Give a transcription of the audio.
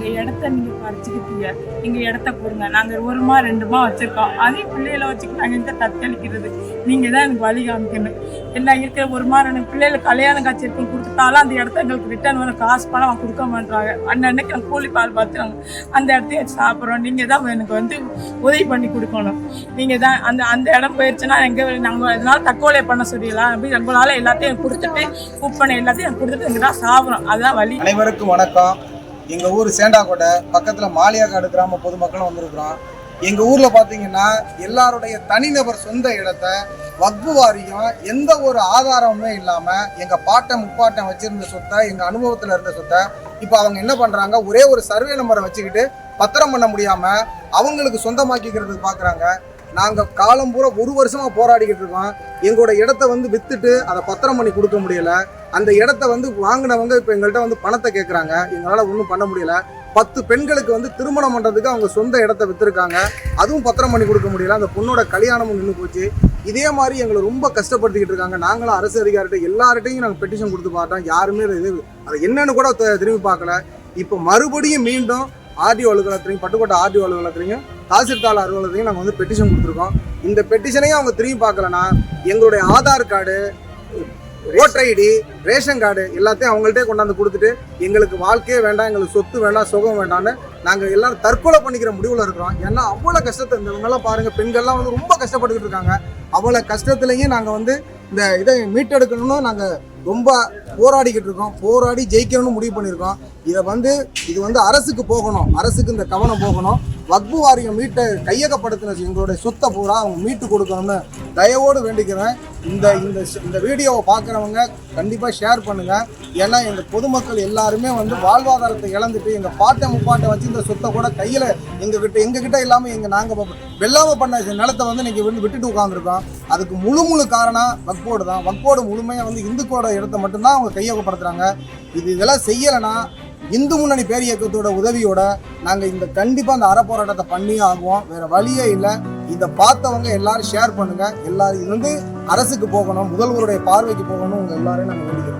எங்கள் இடத்த நீங்கள் பறிச்சுக்கிட்டீங்க, எங்கள் இடத்த கொடுங்க. நாங்கள் 1 மா 2 மா வச்சுருக்கோம். அதையும் பிள்ளைகளை வச்சுக்கிட்டு நாங்கள் எங்கே தத்தளிக்கிறது? நீங்கள் தான் எனக்கு வழி காமிக்கணும். எல்லாம் இருக்கிற 1 மா 2 பிள்ளைகளுக்கு கல்யாணம் காட்சி இருக்குன்னு கொடுத்துட்டாலும் அந்த இடத்த எங்களுக்கு ரிட்டர்ன் வர காசு பணம் கொடுக்க மாட்டாங்க. அன்னைக்கு நாங்கள் கூலி பால் பார்த்துறாங்க, அந்த இடத்தையும் வச்சு சாப்பிட்றோம். நீங்கள் தான் எனக்கு வந்து உதவி பண்ணி கொடுக்கணும். நீங்கள் தான் அந்த இடம் போயிடுச்சுன்னா நாங்கள் இதனால் தற்கொலை பண்ண சொல்லிடலாம் அப்படி எங்களால் எல்லாத்தையும் கொடுத்துட்டு கூப்பனை எல்லாத்தையும் கொடுத்துட்டு எங்கள் தான் சாப்பிட்றோம். அதுதான் வழி. அனைவருக்கும் வணக்கம். எங்கள் ஊர் சேண்டாக்கோட்டை பக்கத்தில் மாலியாக்காடு கிராம பொதுமக்களும் வந்திருக்கிறோம். எங்கள் ஊரில் பார்த்தீங்கன்னா எல்லாருடைய தனிநபர் சொந்த இடத்த வக்ஃபு வாரியம் எந்த ஒரு ஆதாரமுமே இல்லாமல் எங்கள் பாட்டன் முப்பாட்டன் வச்சுருந்த சொத்தை, எங்கள் அனுபவத்தில் இருந்த சொத்தை இப்போ அவங்க என்ன பண்ணுறாங்க, ஒரே ஒரு சர்வே நம்பரை வச்சுக்கிட்டு பத்திரம் பண்ண முடியாமல் அவங்களுக்கு சொந்தமாக்கிக்கிறதுக்கு பார்க்குறாங்க. நாங்கள் காலம் பூரா 1 வருஷமாக போராடிக்கிட்டு இருக்கோம். எங்களோட இடத்த வந்து விற்றுட்டு அதை பத்திரம் பண்ணி கொடுக்க முடியலை. அந்த இடத்த வந்து வாங்கினவங்க இப்போ எங்கள்கிட்ட வந்து பணத்தை கேட்குறாங்க. எங்களால் ஒன்றும் பண்ண முடியலை. 10 பெண்களுக்கு வந்து திருமணம் பண்ணுறதுக்கு அவங்க சொந்த இடத்த விற்றுருக்காங்க. அதுவும் பத்திரம் பண்ணி கொடுக்க முடியல. அந்த பொண்ணோட கல்யாணமும் நின்று போச்சு. இதே மாதிரி எங்களை ரொம்ப கஷ்டப்படுத்திக்கிட்டு இருக்காங்க. நாங்களும் அரசு அதிகாரிகிட்ட எல்லார்கிட்டையும் நாங்கள் பெட்டிஷன் கொடுத்து பார்த்தோம். யாருமே அது என்னன்னு கூட திரும்பி பார்க்கல. இப்போ மறுபடியும் மீண்டும் ஆர்டிஓ அலுவலகத்திலையும், பட்டுக்கோட்டை ஆர்டிஓ அலுவலகத்திலையும், தாசில்தார் அலுவலகத்தையும் நாங்கள் வந்து பெட்டிஷன் கொடுத்துருக்கோம். இந்த பெட்டிஷனையும் அவங்க திரும்பி பார்க்கலன்னா எங்களுடைய Aadhaar card, voter ID, ration card எல்லாத்தையும் அவங்கள்ட்டே கொண்டாந்து கொடுத்துட்டு எங்களுக்கு வாழ்க்கையே வேண்டாம், எங்களுக்கு சொத்து வேண்டாம், சுகம் வேண்டாம்னு நாங்கள் எல்லாரும் தற்கொலை பண்ணிக்கிற முடிவில் இருக்கிறோம். ஏன்னா அவ்வளோ கஷ்டத்தை இவங்கெல்லாம் பாருங்கள், பெண்கள்லாம் வந்து ரொம்ப கஷ்டப்பட்டுக்கிட்டு இருக்காங்க. அவ்வளோ கஷ்டத்துலேயும் நாங்கள் வந்து இந்த இதை மீட்டெடுக்கணும்னு நாங்கள் ரொம்ப போராடிக்கிட்டு இருக்கோம். போராடி ஜெயிக்கணும்னு முடிவு பண்ணியிருக்கோம். இது வந்து அரசுக்கு போகணும், அரசுக்கு இந்த கவனம் போகணும். வக்ஃபு வாரியம் கையகப்படுத்தின எங்களுடைய சொத்தை பூரா அவங்க மீட்டு கொடுக்கணும்னு தயவோடு வேண்டிக்கிறேன். இந்த வீடியோவை பார்க்குறவங்க கண்டிப்பாக ஷேர் பண்ணுங்கள். ஏன்னா எங்கள் பொதுமக்கள் எல்லாருமே வந்து வாழ்வாதாரத்தை இழந்துட்டு எங்கள் பாட்டை முப்பாட்டை வச்சு இந்த சொத்தை கூட கையில் எங்ககிட்ட இல்லாமல் நாங்கள் வெள்ளாமல் பண்ண நிலத்தை வந்து இன்றைக்கி வந்து விட்டுட்டு உட்காந்துருக்கோம். அதுக்கு முழு காரணம் வக்ஃபோர்டு தான். வக்ஃபோர்டு முழுமையாக வந்து இந்துக்களோட இடத்த மட்டும்தான் அவங்க கையகப்படுத்துகிறாங்க. இதெல்லாம் செய்யலைன்னா இந்து முன்னணி பேரியக்கத்தோட உதவியோட நாங்கள் கண்டிப்பாக அந்த அறப்போராட்டத்தை பண்ணியே ஆகுவோம். வேறு வழியே இல்லை. இதை பார்த்தவங்க எல்லாரும் ஷேர் பண்ணுங்கள். எல்லாரும் இது வந்து அரசுக்கு போகணும், முதல்வருடைய பார்வைக்கு போகணும். உங்கள் எல்லாரையும் நாங்கள் வேண்டிக்கிறோம்.